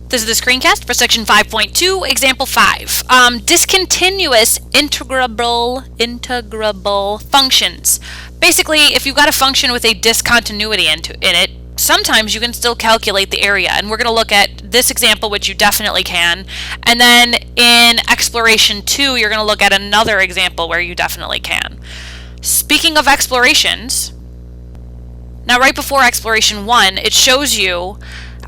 This is the screencast for section 5.2, example 5. Discontinuous integrable functions. Basically, if you've got a function with a discontinuity in it, sometimes you can still calculate the area. And we're going to look at this example, which you definitely can. And then in exploration 2, you're going to look at another example where you definitely can. Speaking of explorations, now right before exploration 1, it shows you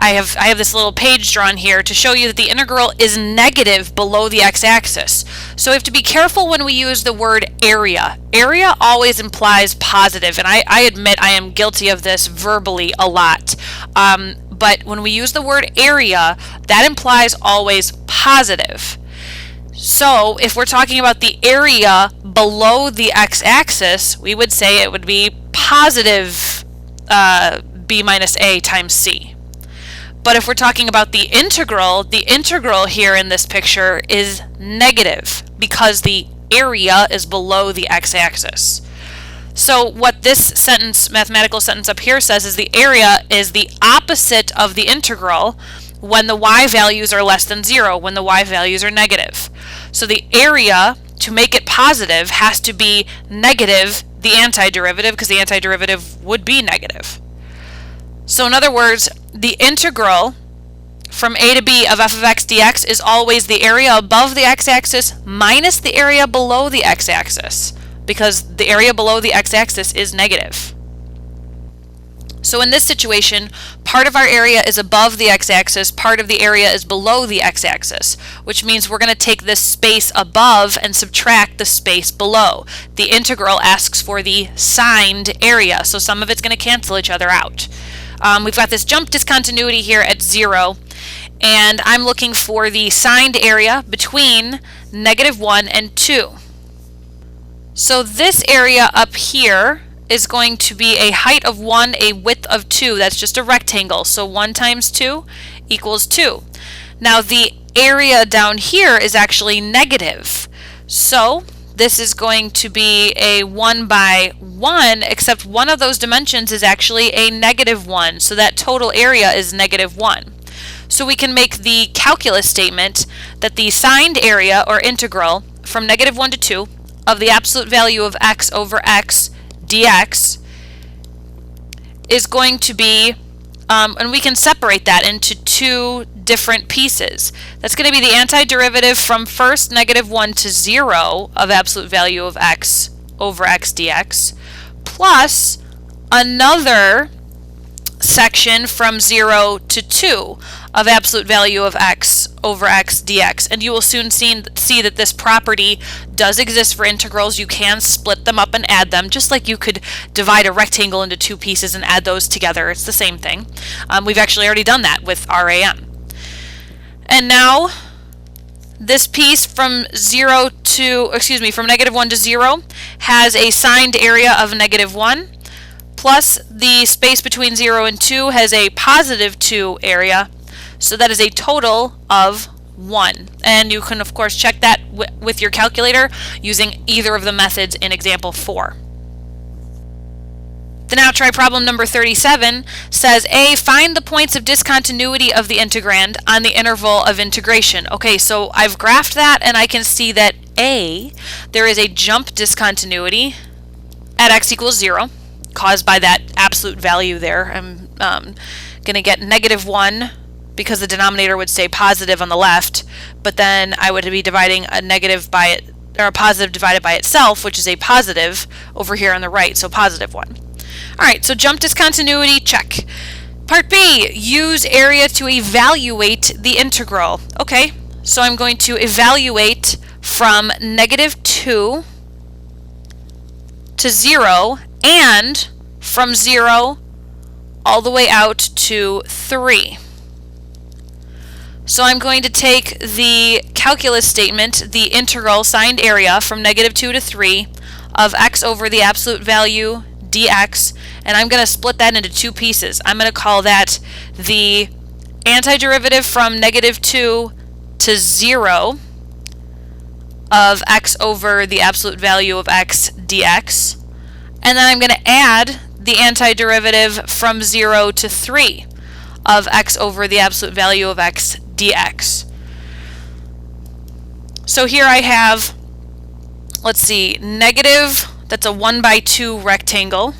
I have this little page drawn here to show you that the integral is negative below the x-axis. So we have to be careful when we use the word area. Area always implies positive, and I admit I am guilty of this verbally a lot. But when we use the word area, that implies always positive. So if we're talking about the area below the x-axis, we would say it would be positive b minus a times c. But if we're talking about the integral here in this picture is negative because the area is below the x-axis. So what this sentence, mathematical sentence up here says is the area is the opposite of the integral when the y values are less than 0, when the y values are negative. So the area, to make it positive, has to be negative the antiderivative, because the antiderivative would be negative. So in other words, the integral from a to b of f of x dx is always the area above the x-axis minus the area below the x-axis, because the area below the x-axis is negative. So in this situation, part of our area is above the x-axis, part of the area is below the x-axis, which means we're going to take this space above and subtract the space below. The integral asks for the signed area, so some of it's going to cancel each other out. We've got this jump discontinuity here at 0, and I'm looking for the signed area between -1 and 2. So this area up here is going to be a height of 1, a width of 2. That's just a rectangle, so 1 times 2 equals 2. Now the area down here is actually negative, so this is going to be a 1 by 1, except one of those dimensions is actually a -1, so that total area is -1. So we can make the calculus statement that the signed area, or integral, from -1 to 2 of the absolute value of x over x dx is going to be, and we can separate that into two different pieces. That's going to be the antiderivative from first -1 to 0 of absolute value of x over x dx, plus another section from 0 to 2 of absolute value of x over x dx. And you will soon see that this property does exist for integrals. You can split them up and add them, just like you could divide a rectangle into two pieces and add those together. It's the same thing. We've actually already done that with RAM. And now this piece from from -1 to 0 has a signed area of -1, plus the space between 0 and 2 has a +2 area, so that is a total of 1. And you can of course check that with your calculator using either of the methods in example 4. The now try problem number 37 says, A, find the points of discontinuity of the integrand on the interval of integration. Okay, so I've graphed that and I can see that A, there is a jump discontinuity at x equals 0, caused by that absolute value there. I'm going to get -1 because the denominator would say positive on the left, but then I would be dividing a negative by it, or a positive divided by itself, which is a positive over here on the right, so +1. Alright, so jump discontinuity, check. Part B, use area to evaluate the integral. Okay, so I'm going to evaluate from -2 to 0 and from 0 all the way out to 3. So I'm going to take the calculus statement, the integral signed area from -2 to 3 of x over the absolute value dx, and I'm going to split that into two pieces. I'm going to call that the antiderivative from -2 to 0 of x over the absolute value of x dx, and then I'm going to add the antiderivative from 0 to 3 of x over the absolute value of x dx. So here I have, let's see, negative, that's a 1 by 2 rectangle,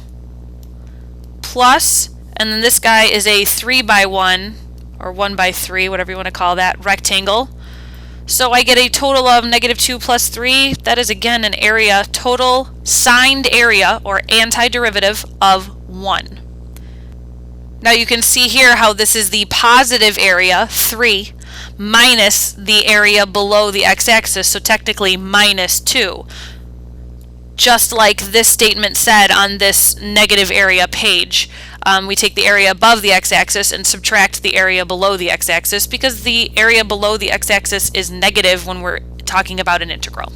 plus, and then this guy is a 3 by 1, or 1 by 3, whatever you want to call that, rectangle. So I get a total of negative 2 plus 3. That is again an area, total signed area, or antiderivative of 1. Now you can see here how this is the positive area, 3, minus the area below the x-axis, so technically minus 2. Just like this statement said on this negative area page. We take the area above the x-axis and subtract the area below the x-axis because the area below the x-axis is negative when we're talking about an integral.